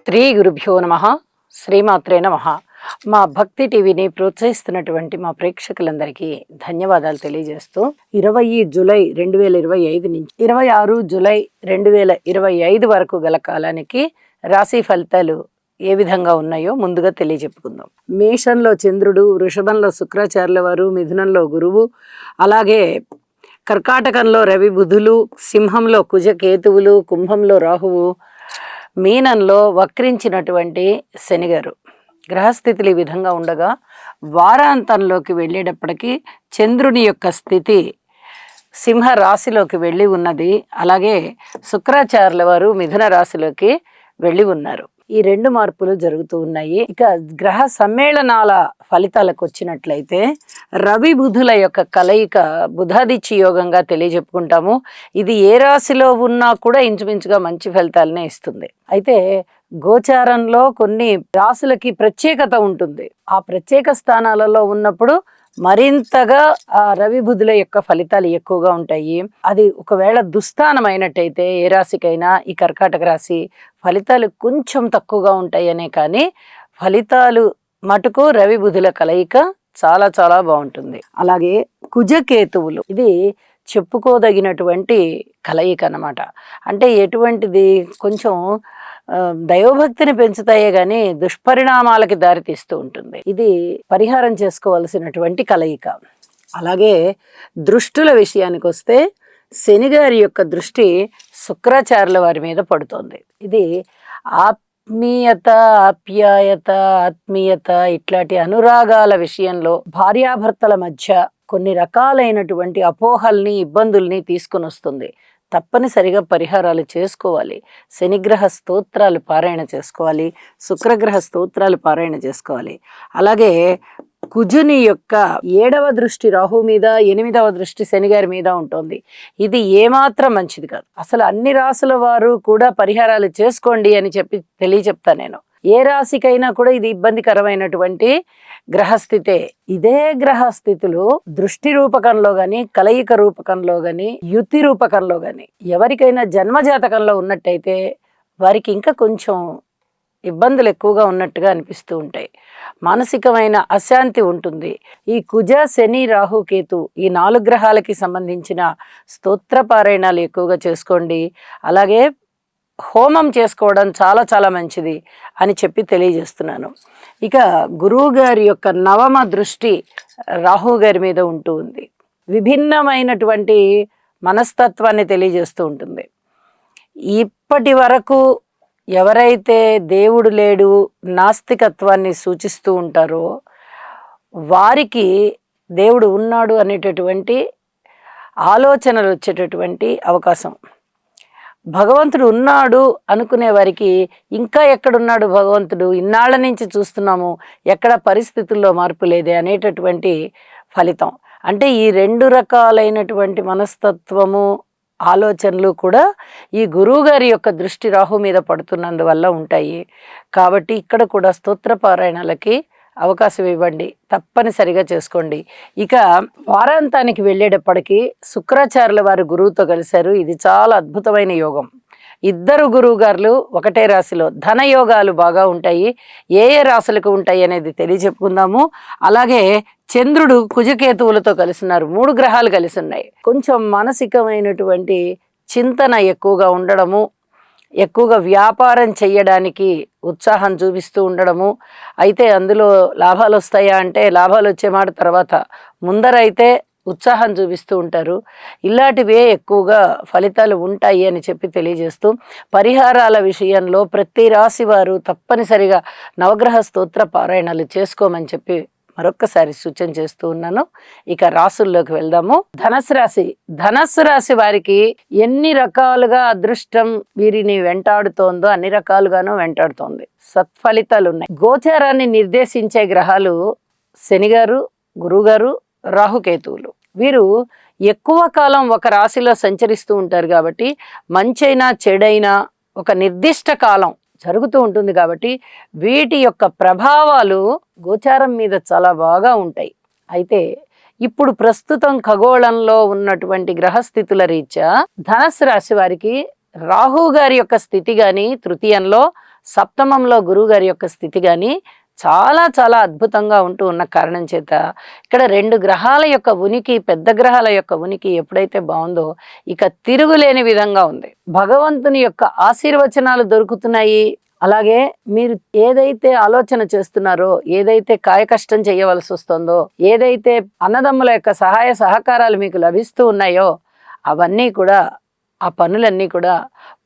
శ్రీ గురుభ్యో నమః. శ్రీమాత్రే నమః. మా భక్తి టీవీని ప్రోత్సహిస్తున్నటువంటి మా ప్రేక్షకులందరికీ ధన్యవాదాలు తెలియజేస్తూ 20 జూలై 2025 నుంచి 26 జూలై 2025 వరకు గల కాలానికి రాశి ఫలితాలు ఏ విధంగా ఉన్నాయో ముందుగా తెలియజెప్పుకుందాం. మేషంలో చంద్రుడు, వృషభంలో శుక్రాచార్యుల వారు, మిథునంలో గురువు, అలాగే కర్కాటకంలో రవి బుధులు, సింహంలో కుజ కేతువులు, కుంభంలో రాహువు, మీనంలో వక్రించినటువంటి శనిగారు. గ్రహస్థితులు ఈ విధంగా ఉండగా వారాంతంలోకి వెళ్ళేటప్పటికీ చంద్రుని యొక్క స్థితి సింహ రాశిలోకి వెళ్ళి ఉన్నది. అలాగే శుక్రాచార్యుల వారు మిథున రాశిలోకి వెళ్ళి ఉన్నారు. ఈ రెండు మార్పులు జరుగుతూ ఉన్నాయి. ఇక గ్రహ సమ్మేళనాల ఫలితాలకు వచ్చినట్లయితే రవి బుధుల యొక్క కలయిక బుధాదిత్య యోగంగా తెలియజెప్పుకుంటాము. ఇది ఏ రాశిలో ఉన్నా కూడా ఇంచుమించుగా మంచి ఫలితాలనే ఇస్తుంది. అయితే గోచారంలో కొన్ని రాశులకి ప్రత్యేకత ఉంటుంది. ఆ ప్రత్యేక స్థానాలలో ఉన్నప్పుడు మరింతగా ఆ రవి బుధుల యొక్క ఫలితాలు ఎక్కువగా ఉంటాయి. అది ఒకవేళ దుస్థానం అయినట్టయితే ఏ రాశికైనా ఈ కర్కాటక రాశి ఫలితాలు కొంచెం తక్కువగా ఉంటాయనే కానీ ఫలితాలు మటుకు రవి బుధుల కలయిక చాలా చాలా బాగుంటుంది. అలాగే కుజకేతువులు ఇది చెప్పుకోదగినటువంటి కలయిక అన్నమాట. అంటే ఎటువంటిది కొంచెం దైవభక్తిని పెంచుతాయే గాని దుష్పరిణామాలకి దారితీస్తూ ఉంటుంది. ఇది పరిహారం చేసుకోవాల్సినటువంటి కలయిక. అలాగే దృష్టుల విషయానికి వస్తే శనిగారి యొక్క దృష్టి శుక్రాచార్యుల వారి మీద పడుతోంది. ఇది ఆత్మీయత, ఆప్యాయత, ఆత్మీయత ఇట్లాంటి అనురాగాల విషయంలో భార్యాభర్తల మధ్య కొన్ని రకాలైనటువంటి అపోహల్ని, ఇబ్బందుల్ని తీసుకొని వస్తుంది. తప్పనిసరిగా పరిహారాలు చేసుకోవాలి. శనిగ్రహ స్తోత్రాలు పారాయణ చేసుకోవాలి, శుక్రగ్రహ స్తోత్రాలు పారాయణ చేసుకోవాలి. అలాగే కుజుని యొక్క 7వ దృష్టి రాహు మీద, 8వ దృష్టి శనిగారి మీద ఉంటుంది. ఇది ఏమాత్రం మంచిది కాదు. అసలు అన్ని రాసుల వారు కూడా పరిహారాలు చేసుకోండి అని తెలియచెప్తాను నేను. ఏ రాశికైనా కూడా ఇది ఇబ్బందికరమైనటువంటి గ్రహస్థితే. ఇదే గ్రహస్థితులు దృష్టి రూపకంలో గాని, కలయిక రూపకంలో గాని, యుతి రూపకంలో గాని ఎవరికైనా జన్మజాతకంలో ఉన్నట్టయితే వారికి ఇంకా కొంచెం ఇబ్బందులు ఎక్కువగా ఉన్నట్టుగా అనిపిస్తూ ఉంటాయి. మానసికమైన అశాంతి ఉంటుంది. ఈ కుజ, శని, రాహు, కేతు ఈ 4 గ్రహాలకి సంబంధించిన స్తోత్ర పారాయణాలు ఎక్కువగా చేసుకోండి. అలాగే హోమం చేసుకోవడం చాలా చాలా మంచిది అని తెలియజేస్తున్నాను. ఇక గురువు గారి యొక్క 9వ దృష్టి రాహు గారి మీద ఉంటూ ఉంది. విభిన్నమైనటువంటి మనస్తత్వాన్ని తెలియజేస్తూ ఉంటుంది. ఇప్పటి వరకు ఎవరైతే దేవుడు లేడు, నాస్తికత్వాన్ని సూచిస్తూ ఉంటారో వారికి దేవుడు ఉన్నాడు అనేటటువంటి ఆలోచనలు వచ్చేటటువంటి అవకాశం. భగవంతుడు ఉన్నాడు అనుకునే వారికి ఇంకా ఎక్కడున్నాడు భగవంతుడు, ఇన్నాళ్ళ నుంచి చూస్తున్నాము, ఎక్కడ పరిస్థితుల్లో మార్పు లేదే అనేటటువంటి ఫలితం. అంటే ఈ 2 రకాలైనటువంటి మనస్తత్వము, ఆలోచనలు కూడా ఈ గురువు గారి యొక్క దృష్టి రాహు మీద పడుతున్నందువల్ల ఉంటాయి. కాబట్టి ఇక్కడ కూడా స్తోత్ర పారాయణలకి అవకాశం ఇవ్వండి, తప్పనిసరిగా చేసుకోండి. ఇక వారాంతానికి వెళ్ళేటప్పటికీ శుక్రాచార్యుల వారు గురువుతో కలిశారు. ఇది చాలా అద్భుతమైన యోగం. 2 గురువు గారులు ఒకటే రాశిలో ధనయోగాలు బాగా ఉంటాయి. ఏ ఏ రాశులకు ఉంటాయి అనేది తెలియచెప్పుకుందాము. అలాగే చంద్రుడు కుజకేతువులతో కలిసిన్నారు. 3 గ్రహాలు కలిసి ఉన్నాయి. కొంచెం మానసికమైనటువంటి చింతన ఎక్కువగా ఉండడము, ఎక్కువగా వ్యాపారం చేయడానికి ఉత్సాహం చూపిస్తూ ఉండడము. అయితే అందులో లాభాలు వస్తాయా అంటే లాభాలు వచ్చే మాట తర్వాత, ముందరైతే ఉత్సాహం చూపిస్తూ ఉంటారు. ఇలాంటివే ఎక్కువగా ఫలితాలు ఉంటాయి అని తెలియజేస్తూ పరిహారాల విషయంలో ప్రతి రాశి వారు తప్పనిసరిగా నవగ్రహ స్తోత్ర పారాయణాలు చేసుకోమని మరొక్కసారి సూచన చేస్తూ ఉన్నాను. ఇక రాసుల్లోకి వెళ్దాము. ధనస్సు రాశి వారికి ఎన్ని రకాలుగా అదృష్టం వీరిని వెంటాడుతోందో అన్ని రకాలుగానూ వెంటాడుతోంది. సత్ఫలితాలు ఉన్నాయి. గోచారాన్ని నిర్దేశించే గ్రహాలు శనిగారు, గురువుగారు, రాహుకేతువులు. వీరు ఎక్కువ కాలం ఒక రాశిలో సంచరిస్తూ ఉంటారు కాబట్టి మంచైనా చెడైనా ఒక నిర్దిష్ట కాలం జరుగుతూ ఉంటుంది. కాబట్టి వీటి యొక్క ప్రభావాలు గోచారం మీద చాలా బాగా ఉంటాయి. అయితే ఇప్పుడు ప్రస్తుతం ఖగోళంలో ఉన్నటువంటి గ్రహస్థితుల రీత్యా ధనస్సు రాశి వారికి రాహు గారి యొక్క స్థితి గాని తృతీయంలో, సప్తమంలో గురువుగారి యొక్క స్థితి కానీ చాలా చాలా అద్భుతంగా ఉంటూ ఉన్న కారణం చేత ఇక్కడ 2 గ్రహాల యొక్క ఉనికి, పెద్ద గ్రహాల యొక్క ఉనికి ఎప్పుడైతే బాగుందో ఇక తిరుగులేని విధంగా ఉంది. భగవంతుని యొక్క ఆశీర్వచనాలు దొరుకుతున్నాయి. అలాగే మీరు ఏదైతే ఆలోచన చేస్తున్నారో, ఏదైతే కాయకష్టం చేయవలసి వస్తుందో, ఏదైతే అన్నదమ్ముల యొక్క సహాయ సహకారాలు మీకు లభిస్తూ ఉన్నాయో అవన్నీ కూడా, ఆ పనులన్నీ కూడా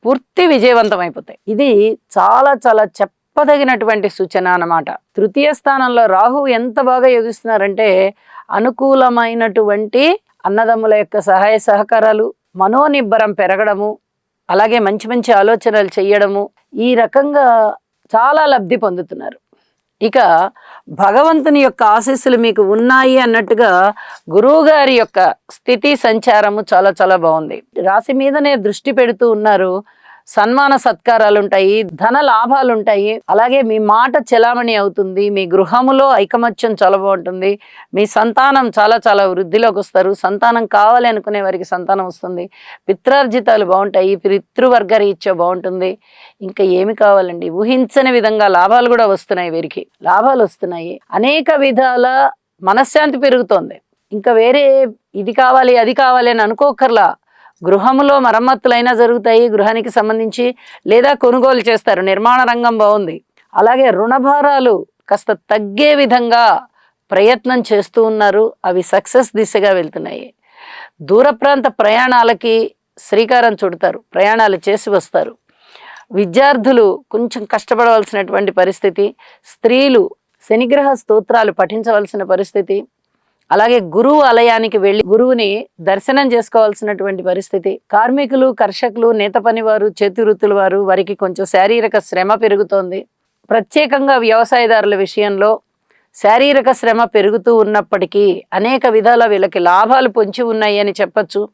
పూర్తి విజయవంతం అయిపోతాయి. ఇది చాలా చాలా చెప్పదగినటువంటి సూచన అన్నమాట. తృతీయ స్థానంలో రాహువు ఎంత బాగా యోగిస్తున్నారంటే అనుకూలమైనటువంటి అన్నదమ్ముల యొక్క సహాయ సహకారాలు, మనోనిబ్బరం పెరగడము, అలాగే మంచి మంచి ఆలోచనలు చెయ్యడము, ఈ రకంగా చాలా లబ్ధి పొందుతున్నారు. ఇక భగవంతుని యొక్క ఆశీస్సులు మీకు ఉన్నాయి అన్నట్టుగా గురువుగారి యొక్క స్థితి సంచారము చాలా చాలా బాగుంది. రాశి మీదనే దృష్టి పెడుతూ ఉన్నారు. సన్మాన సత్కారాలు ఉంటాయి, ధన లాభాలు ఉంటాయి, అలాగే మీ మాట చెలామణి అవుతుంది, మీ గృహములో ఐకమత్యం చాలా బాగుంటుంది, మీ సంతానం చాలా చాలా వృద్ధిలోకి వస్తారు, సంతానం కావాలి అనుకునే వారికి సంతానం వస్తుంది, పిత్రార్జితాలు బాగుంటాయి, పితృవర్గ రీత్యా బాగుంటుంది. ఇంకా ఏమి కావాలండి, ఊహించని విధంగా లాభాలు కూడా వస్తున్నాయి, వీరికి లాభాలు వస్తున్నాయి, అనేక విధాల మనశ్శాంతి పెరుగుతోంది. ఇంకా వేరే ఇది కావాలి అది కావాలి అని అనుకోకర్లా. గృహములో మరమ్మతులైనా జరుగుతాయి, గృహానికి సంబంధించి, లేదా కొనుగోలు చేస్తారు, నిర్మాణ రంగం బాగుంది. అలాగే రుణభారాలు కాస్త తగ్గే విధంగా ప్రయత్నం చేస్తూ ఉన్నారు, అవి సక్సెస్ దిశగా వెళ్తున్నాయి. దూర ప్రాంత ప్రయాణాలకి శ్రీకారం చుడతారు, ప్రయాణాలు చేసి వస్తారు. విద్యార్థులు కొంచెం కష్టపడవలసినటువంటి పరిస్థితి, స్త్రీలు శనిగ్రహ స్తోత్రాలు పఠించవలసిన పరిస్థితి, అలాగే గురువు ఆలయానికి వెళ్ళి గురువుని దర్శనం చేసుకోవాల్సినటువంటి పరిస్థితి. కార్మికులు, కర్షకులు, నేత పనివారు, చేతి వృత్తుల వారు, వారికి కొంచెం శారీరక శ్రమ పెరుగుతోంది. ప్రత్యేకంగా వ్యవసాయదారుల విషయంలో శారీరక శ్రమ పెరుగుతూ ఉన్నప్పటికీ అనేక విధాల వీళ్ళకి లాభాలు పొంచి ఉన్నాయి అని చెప్పచ్చు.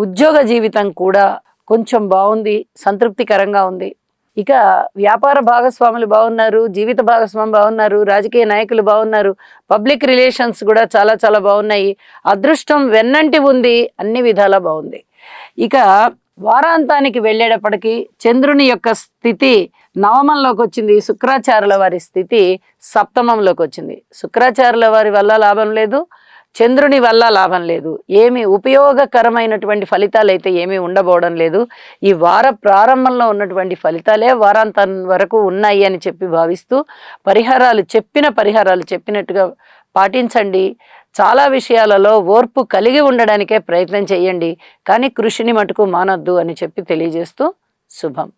ఉద్యోగ జీవితం కూడా కొంచెం బాగుంది, సంతృప్తికరంగా ఉంది. ఇక వ్యాపార భాగస్వాములు బాగున్నారు, జీవిత భాగస్వామి బాగున్నారు, రాజకీయ నాయకులు బాగున్నారు, పబ్లిక్ రిలేషన్స్ కూడా చాలా చాలా బాగున్నాయి, అదృష్టం వెన్నంటి ఉంది, అన్ని విధాలా బాగుంది. ఇక వారాంతానికి వెళ్ళేటప్పటికి చంద్రుని యొక్క స్థితి నవమంలోకి వచ్చింది, శుక్రాచార్యుల వారి స్థితి సప్తమంలోకి వచ్చింది. శుక్రాచార్యుల వారి వల్ల లాభం లేదు, చంద్రుని వల్ల లాభం లేదు, ఏమి ఉపయోగకరమైనటువంటి ఫలితాలు అయితే ఏమీ ఉండబోవడం లేదు. ఈ వార ప్రారంభంలో ఉన్నటువంటి ఫలితాలే వారాంతం వరకు ఉన్నాయి అని చెప్పి భావిస్తూ పరిహారాలు చెప్పినట్టుగా పాటించండి. చాలా విషయాలలో ఓర్పు కలిగి ఉండడానికే ప్రయత్నం చేయండి, కానీ కృషిని మటుకు మానొద్దు అని చెప్పి తెలియజేస్తూ శుభం.